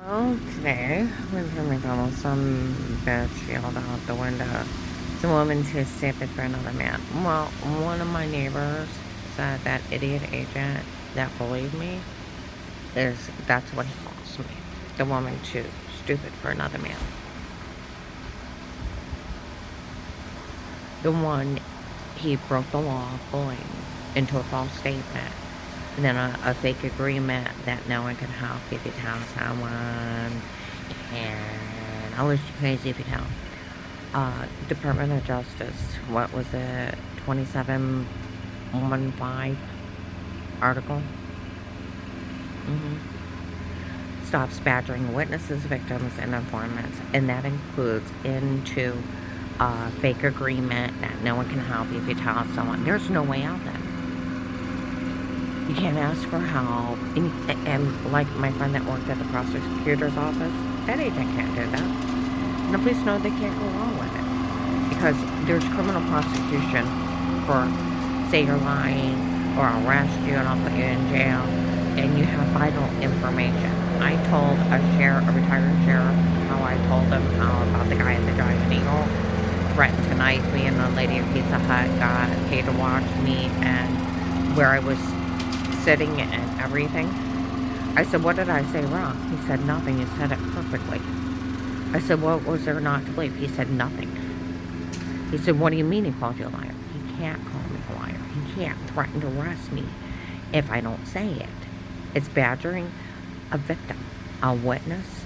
Well, today, went to McDonald's, some bitch yelled out the window, "It's a woman too stupid for another man." Well, one of my neighbors said that idiot agent that bullied me that's what he calls me. The woman too stupid for another man. The one, he broke the law of bullying into a false statement. And then a fake agreement that no one can help if you tell someone. And I was crazy if you tell. Department of Justice, what was it? 2715 article. Stops badgering witnesses, victims, and informants. And that includes into a fake agreement that no one can help if you tell someone. There's no way out then. You can't ask for help. And like my friend that worked at the prosecutor's office, that agent can't do that. And the police know they can't go along with it. Because there's criminal prosecution for, say you're lying, or arrest you and I'll put you in jail, and you have vital information. I told a retired sheriff, how I told him how about the guy at the Giant Eagle threatened to knife me, and the lady at Pizza Hut got paid to watch me, and where I was sitting and everything. I said, "What did I say wrong?" He said, "Nothing. You said it perfectly." I said, "What was there not to believe?" He said, "Nothing." He said, "What do you mean he called you a liar?" He can't call me a liar. He can't threaten to arrest me if I don't say it. It's badgering a victim, a witness,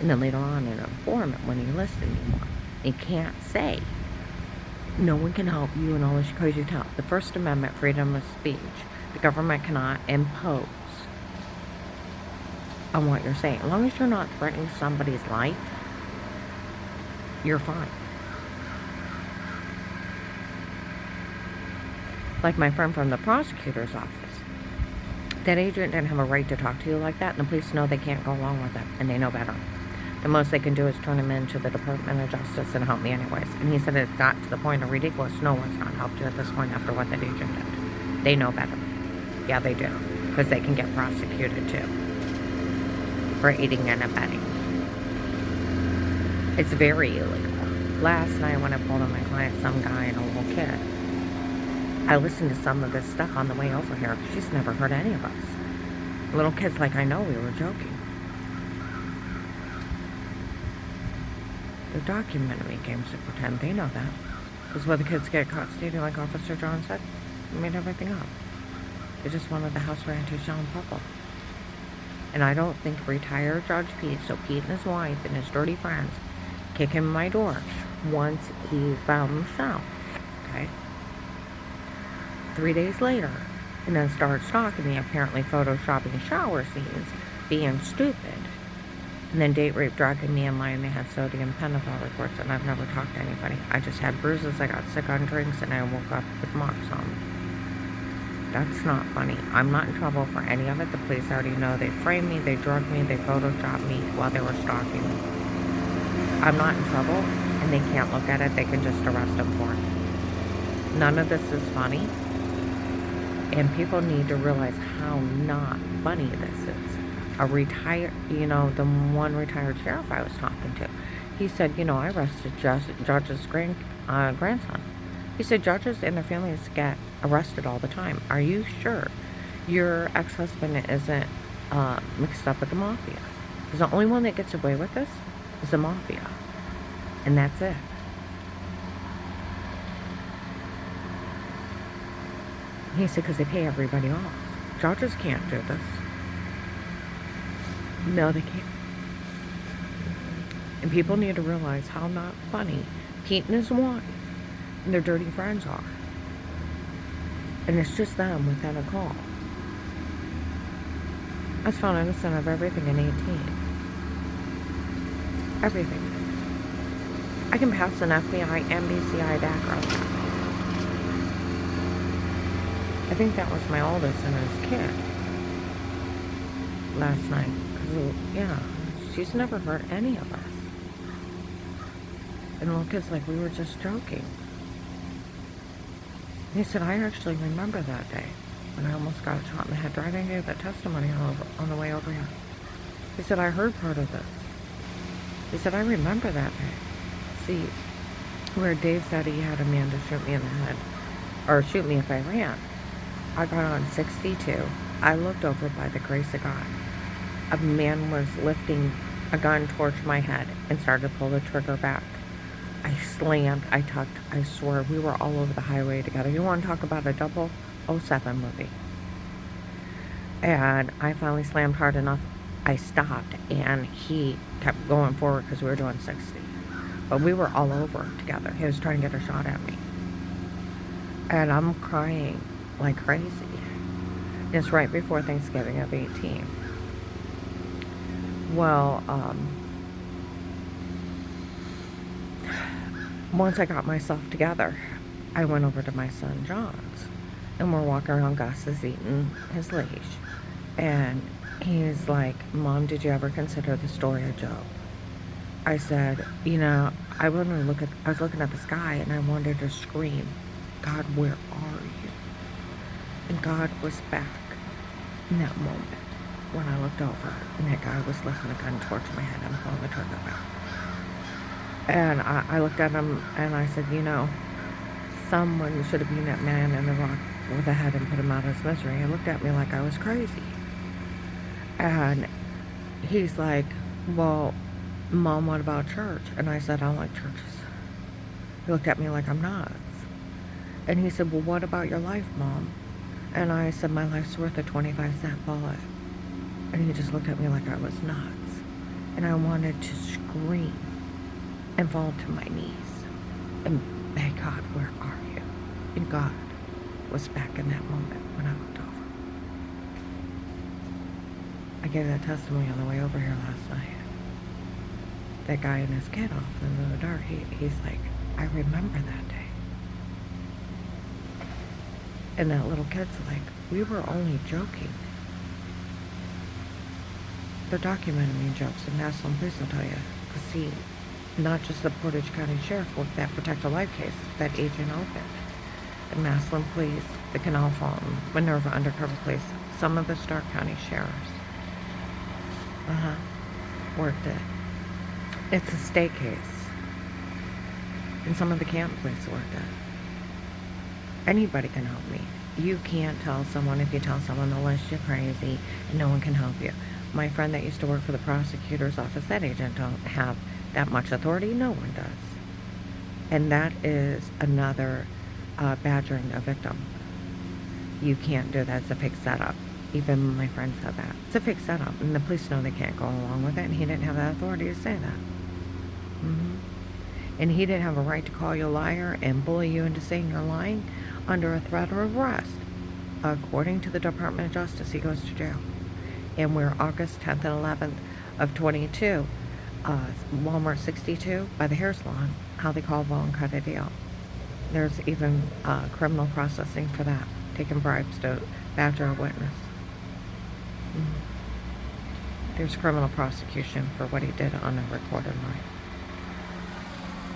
and then later on an informant when you listen anymore. You can't say, "No one can help you and all this because you tell." The First Amendment, freedom of speech. The government cannot impose on what you're saying. As long as you're not threatening somebody's life, you're fine. Like my friend from the prosecutor's office. That agent didn't have a right to talk to you like that, and the police know they can't go along with it, and they know better. The most they can do is turn him into the Department of Justice and help me anyways. And he said it got to the point of ridiculous. No one's not helped you at this point after what that agent did. They know better. Yeah, they do. Because they can get prosecuted too. For aiding and abetting. It's very illegal. Last night when I pulled on my client, some guy and a little kid, I listened to some of this stuff on the way over here. She's never heard any of us. Little kid's like, "I know, we were joking." They're documentary games to pretend. They know that. Because when the kids get caught stealing, like Officer John said, they made everything up. They just wanted the house ran to Sean Purple. And I don't think retired Judge Pete, so Pete and his wife and his dirty friends, kick in my door once he found Michelle. Okay? 3 days later, and then started stalking me, apparently photoshopping shower scenes, being stupid. And then date rape, drugging me, and lying they had sodium pentothal reports, and I've never talked to anybody. I just had bruises, I got sick on drinks, and I woke up with marks on me. That's not funny. I'm not in trouble for any of it. The police already know they framed me, they drugged me, they photoshopped me while they were stalking me. I'm not in trouble, and they can't look at it. They can just arrest them for it. None of this is funny, and people need to realize how not funny this is. The one retired sheriff I was talking to, he said, I arrested Judge's grandson. He said judges and their families get arrested all the time. Are you sure your ex-husband isn't mixed up with the mafia? Because the only one that gets away with this is the mafia. And that's it. He said because they pay everybody off. Judges can't do this. No, they can't. And people need to realize how not funny Pete and his wife and their dirty friends are. And it's just them without a call. I was found innocent of everything in 18. Everything. I can pass an FBI, NBCI background check. I think that was my oldest and his kid last night. She's never hurt any of us. And the little kid's like, we were just joking. And he said, I actually remember that day when I almost got shot in the head driving. I gave that testimony on the way over here. He said, I heard part of this. He said, I remember that day. See, where Dave said he had a man to shoot me in the head, or shoot me if I ran, I got on 62. I looked over by the grace of God. A man was lifting a gun towards my head and started to pull the trigger back. I slammed, I tucked, I swore, we were all over the highway together. You want to talk about a 007 movie? And I finally slammed hard enough. I stopped, and he kept going forward because we were doing 60. But we were all over together. He was trying to get a shot at me. And I'm crying like crazy. It's right before Thanksgiving of 18. Well, once I got myself together, I went over to my son John's, and we're walking around. Gus is eating his leash, and he's like, Mom, did you ever consider the story of Job? I said, you know, I was looking at the sky, and I wanted to scream, God, where are you? And God was back in that moment when I looked over, and that guy was lifting a gun towards my head and pulling the trigger back. And I looked at him, and I said, you know, someone should have been that man in the rock with a head and put him out of his misery. He looked at me like I was crazy. And he's like, well, Mom, what about church? And I said, I don't like churches. He looked at me like I'm nuts. And he said, well, what about your life, Mom? And I said, my life's worth a 25-cent bullet. And he just looked at me like I was nuts. And I wanted to scream and fall to my knees and beg God, where are you? And God was back in that moment when I looked over. I gave that testimony on the way over here last night. That guy and his kid off in the dark, he's like, I remember that day. And that little kid's like, we were only joking. They're documenting me jokes, and Massillon Police will tell you. Because see, not just the Portage County Sheriff worked that Protect a Life case that agent opened. The Massillon Police, the Canal Fountain, Minerva Undercover Police, some of the Stark County Sheriffs. Worked it. It's a state case. And some of the Canton Police worked it. Anybody can help me. You can't tell someone, if you tell someone the list, you're crazy, and no one can help you. My friend that used to work for the prosecutor's office, that agent don't have that much authority. No one does. And that is another badgering a victim. You can't do that. It's a fake setup. Even my friend said that. It's a fake setup, and the police know they can't go along with it, and he didn't have the authority to say that. And he didn't have a right to call you a liar and bully you into saying you're lying under a threat of arrest. According to the Department of Justice, he goes to jail. And we're August 10th and 11th of 22, Walmart 62 by the hair salon, how they call Vaughn cut a deal. There's even criminal processing for that, taking bribes to badger a witness. There's criminal prosecution for what he did on a recorded line.